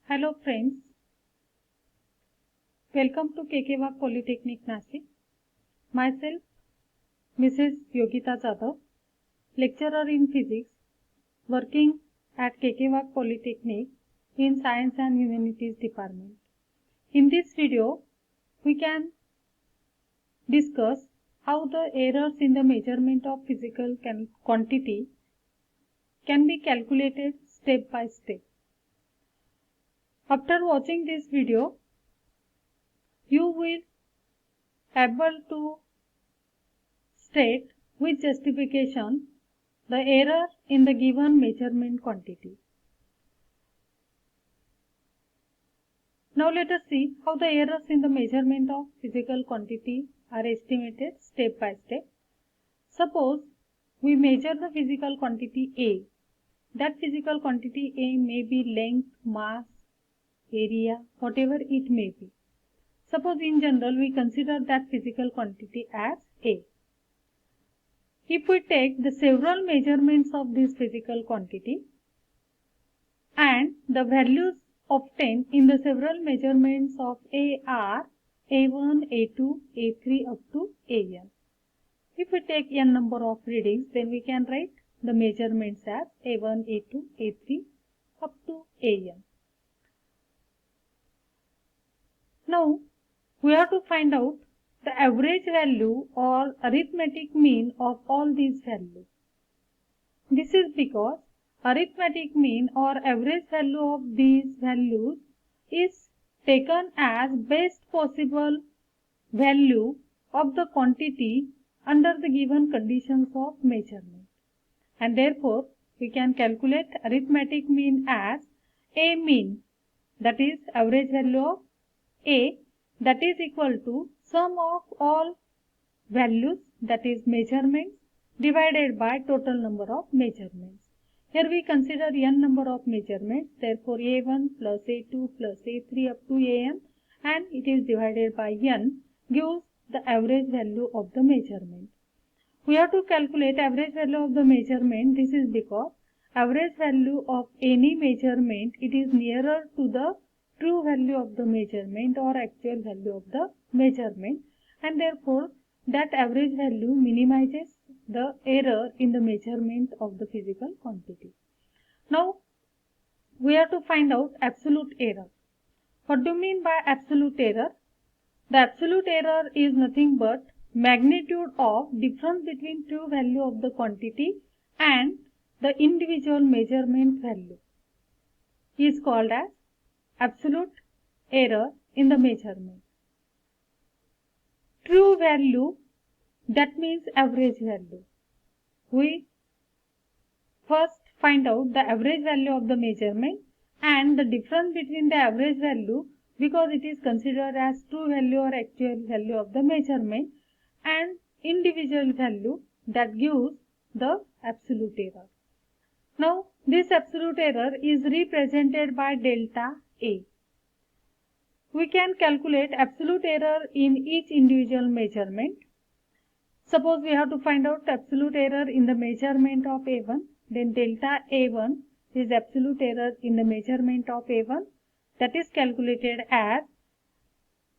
Hello friends, welcome to KK Wagh Polytechnic Nasik. Myself Mrs. Yogita Jadhav, lecturer in physics, working at KK Wagh Polytechnic in Science and Humanities Department. In this video, we can discuss how the errors in the measurement of physical quantity can be calculated step by step. After watching this video, you will able to state with justification the error in the given measurement quantity. Now let us see how the errors in the measurement of physical quantity are estimated step by step. Suppose we measure the physical quantity A. That physical quantity A may be length, mass, area, whatever it may be. Suppose in general we consider that physical quantity as A. If we take the several measurements of this physical quantity and the values obtained in the several measurements of A are A1, A2, A3 up to AN. If we take n number of readings, then we can write the measurements as A1, A2, A3 up to AN. Now we have to find out the average value or arithmetic mean of all these values. This is because arithmetic mean or average value of these values is taken as best possible value of the quantity under the given conditions of measurement, and therefore we can calculate arithmetic mean as A mean, that is average value of A, that is equal to sum of all values, that is measurements, divided by total number of measurements. Here we consider n number of measurements, therefore A1 plus A2 plus A3 up to AN, and it is divided by n gives the average value of the measurement. We have to calculate average value of the measurement. This is because average value of any measurement, it is nearer to the true value of the measurement or actual value of the measurement, and therefore that average value minimizes the error in the measurement of the physical quantity. Now we have to find out absolute error. What do you mean by absolute error? The absolute error is nothing but magnitude of difference between true value of the quantity and the individual measurement value is called as absolute error in the measurement. True value, that means average value. We first find out the average value of the measurement and the difference between the average value, because it is considered as true value or actual value of the measurement, and individual value, that gives the absolute error. Now this absolute error is represented by delta A. We can calculate absolute error in each individual measurement. Suppose we have to find out absolute error in the measurement of A1, then delta A1 is absolute error in the measurement of A1, that is calculated as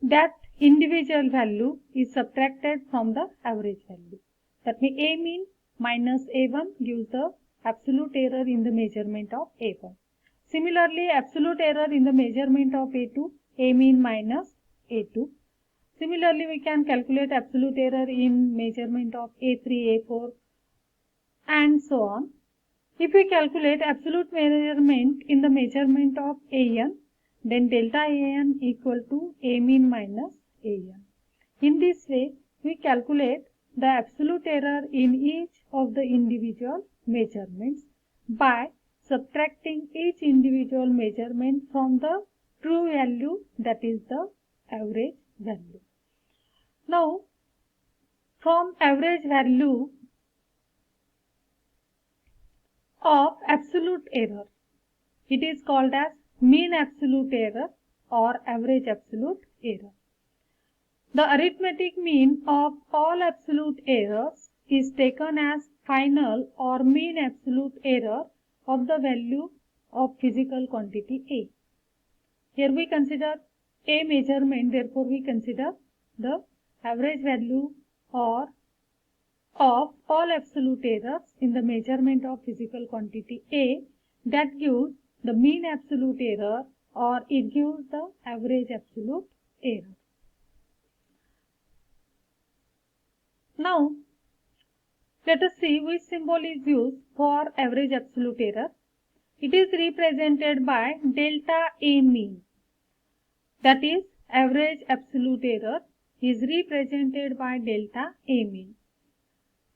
that individual value is subtracted from the average value. That means A mean minus A1 gives the absolute error in the measurement of A1. Similarly, absolute error in the measurement of A2, A mean minus A2. Similarly, we can calculate absolute error in measurement of A3, A4 and so on. If we calculate absolute measurement in the measurement of AN, then delta AN equal to A mean minus AN. In this way, we calculate the absolute error in each of the individual measurements by subtracting each individual measurement from the true value, that is the average value. Now from average value of absolute error, it is called as mean absolute error or average absolute error. The arithmetic mean of all absolute errors is taken as final or mean absolute error of the value of physical quantity A. Here we consider a measurement, therefore we consider the average value or of all absolute errors in the measurement of physical quantity A, that gives the mean absolute error or it gives the average absolute error. Now, let us see which symbol is used for average absolute error. It is represented by delta A mean. That is, average absolute error is represented by delta A mean.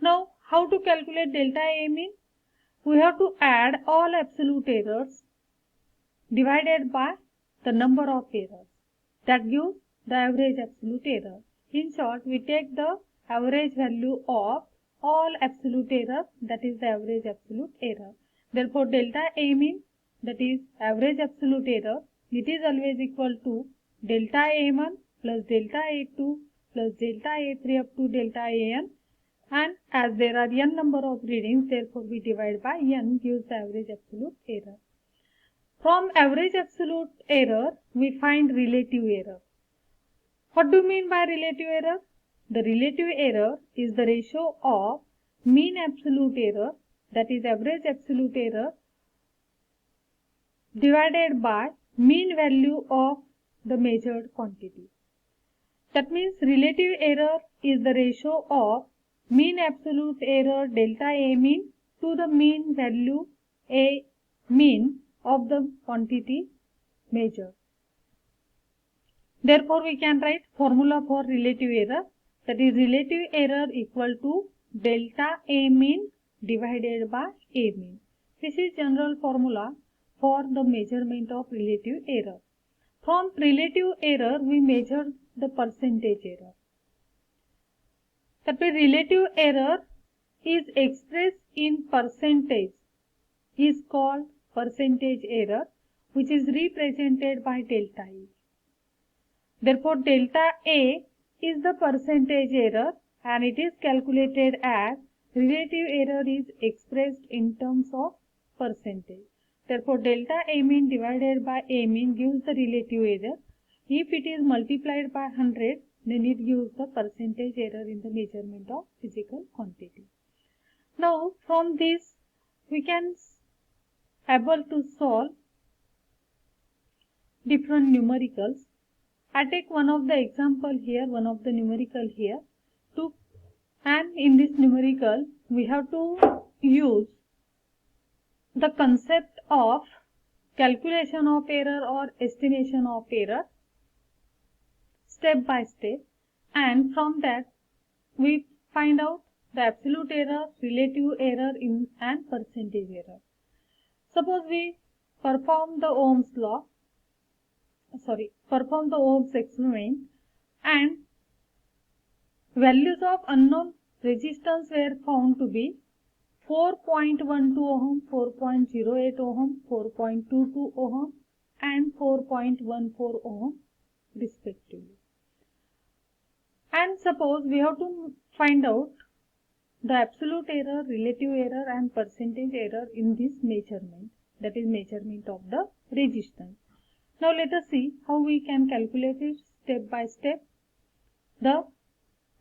Now, how to calculate delta A mean? We have to add all absolute errors divided by the number of errors. That gives the average absolute error. In short, we take the average value of all absolute error, that is the average absolute error. Therefore, delta A mean, that is average absolute error, it is always equal to delta A1 plus delta A2 plus delta A3 up to delta AN, and as there are n number of readings, therefore we divide by n gives the average absolute error. From average absolute error, we find relative error. What do you mean by relative error? The relative error is the ratio of mean absolute error, that is average absolute error, divided by mean value of the measured quantity. That means relative error is the ratio of mean absolute error delta A mean to the mean value A mean of the quantity measured. Therefore, we can write formula for relative error, that is relative error equal to delta A mean divided by A mean. This is general formula for the measurement of relative error. From relative error, we measure the percentage error. That means relative error is expressed in percentage, is called percentage error, which is represented by delta E. Therefore, delta A is the percentage error and it is calculated as relative error is expressed in terms of percentage. Therefore, delta A mean divided by A mean gives the relative error. If it is multiplied by 100, then it gives the percentage error in the measurement of physical quantity. Now, from this, we can able to solve different numericals. I take one of the example here, one of the numerical here, and in this numerical we have to use the concept of calculation of error or estimation of error step by step, and from that we find out the absolute error, relative error and percentage error. Suppose we perform the Ohm's experiment and values of unknown resistance were found to be 4.12 ohm, 4.08 ohm, 4.22 ohm and 4.14 ohm respectively. And suppose we have to find out the absolute error, relative error and percentage error in this measurement, that is measurement of the resistance. Now let us see how we can calculate it step by step, the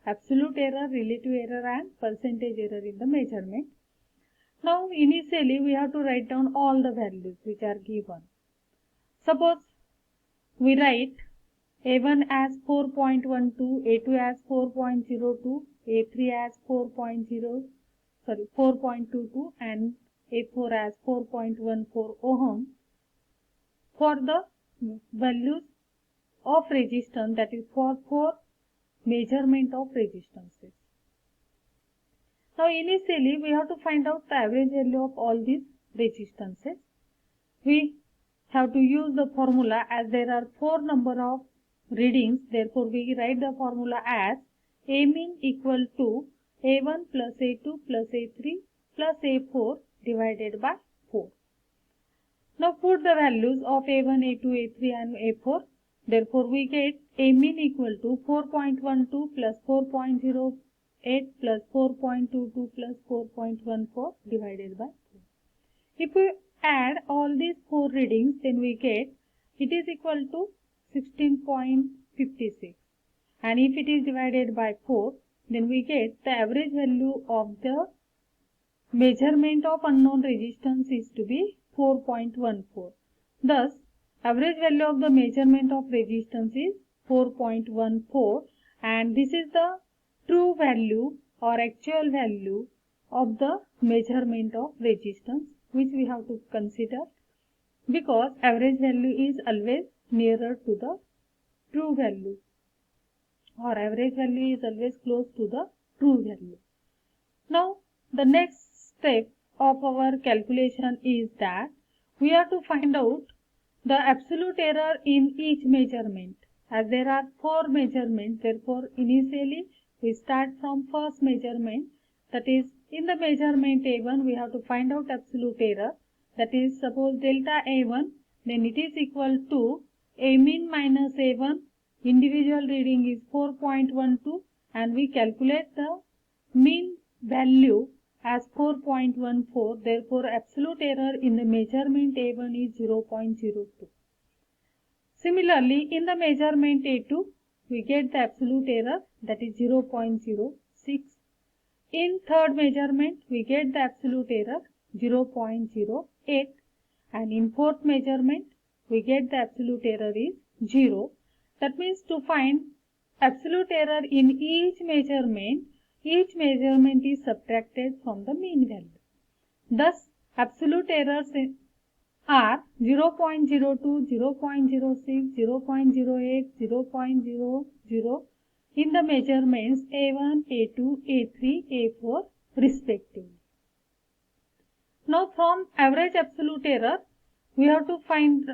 absolute error, relative error and percentage error in the measurement. Now initially we have to write down all the values which are given. Suppose we write A1 as 4.12, A2 as 4.02, A3 as 4.22 and A4 as 4.14 ohm for the values of resistance, that is for measurement of resistances. Now initially we have to find out the average value of all these resistances. We have to use the formula as there are 4 number of readings, therefore we write the formula as A mean equal to A1 plus A2 plus A3 plus A4 divided by 4. Now put the values of A1, A2, A3 and A4. Therefore we get A mean equal to 4.12 plus 4.08 plus 4.22 plus 4.14 divided by 4. If we add all these 4 readings, then we get it is equal to 16.56, and if it is divided by 4, then we get the average value of the measurement of unknown resistance is to be 4.14. Thus, average value of the measurement of resistance is 4.14, and this is the true value or actual value of the measurement of resistance which we have to consider, because average value is always nearer to the true value, or average value is always close to the true value. Now, the next step of our calculation is that we have to find out the absolute error in each measurement. As there are 4 measurements, therefore initially we start from first measurement, that is in the measurement A1 we have to find out absolute error, that is suppose delta A1, then it is equal to A mean minus A1, individual reading is 4.12, and we calculate the mean value as 4.14, therefore absolute error in the measurement A1 is 0.02. Similarly, in the measurement A2, we get the absolute error, that is 0.06. In third measurement, we get the absolute error 0.08, and in fourth measurement, we get the absolute error is 0. That means to find absolute error in each measurement is subtracted from the mean value. Thus, absolute errors are 0.02, 0.06, 0.08, 0.00 in the measurements A1, A2, A3, A4 respectively. Now, from average absolute error, we have to find,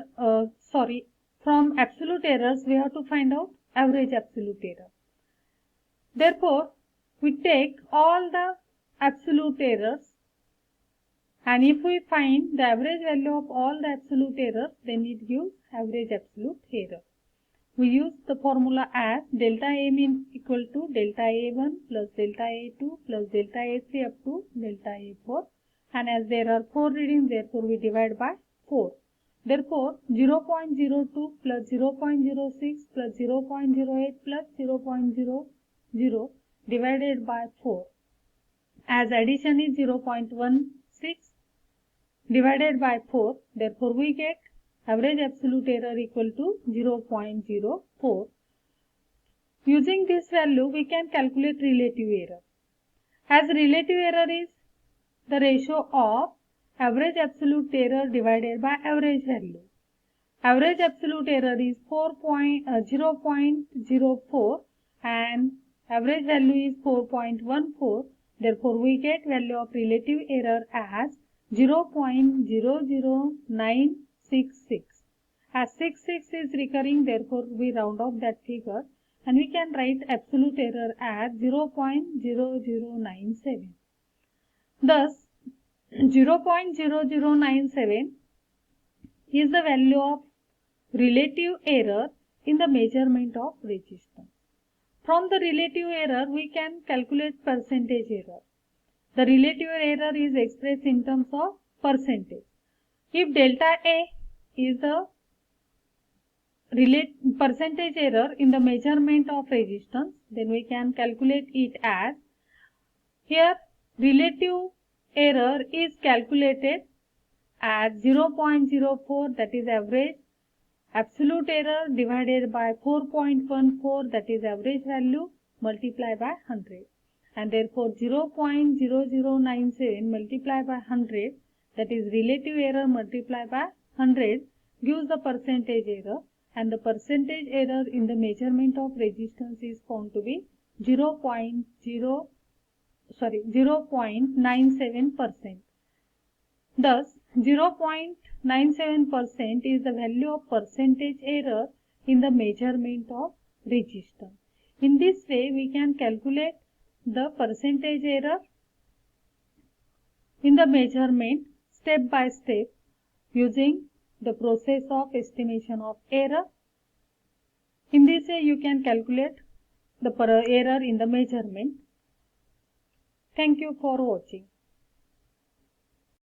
from absolute errors, we have to find out average absolute error. Therefore, we take all the absolute errors, and if we find the average value of all the absolute errors, then it gives average absolute error. We use the formula as delta A mean equal to delta A1 plus delta A2 plus delta A3 up to delta A4, and as there are 4 readings, therefore we divide by 4. Therefore, 0.02 plus 0.06 plus 0.08 plus 0.00 divided by 4, as addition is 0.16 divided by 4, therefore we get average absolute error equal to 0.04. Using this value, we can calculate relative error, as relative error is the ratio of average absolute error divided by average value. Average absolute error is 0.04 and average value is 4.14. Therefore, we get value of relative error as 0.00966. As 66 is recurring, therefore we round off that figure, and we can write absolute error as 0.0097. Thus, 0.0097 is the value of relative error in the measurement of resistance. From the relative error, we can calculate percentage error. The relative error is expressed in terms of percentage. If delta A is the percentage error in the measurement of resistance, then we can calculate it as, here relative error is calculated as 0.04, that is average absolute error, divided by 4.14, that is average value, multiplied by 100. And therefore 0.0097 multiplied by 100, that is relative error multiplied by 100, gives the percentage error, and the percentage error in the measurement of resistance is found to be 0.97%. Thus, 0.97% is the value of percentage error in the measurement of resistance. In this way, we can calculate the percentage error in the measurement step by step using the process of estimation of error. In this way, you can calculate the error in the measurement. Thank you for watching.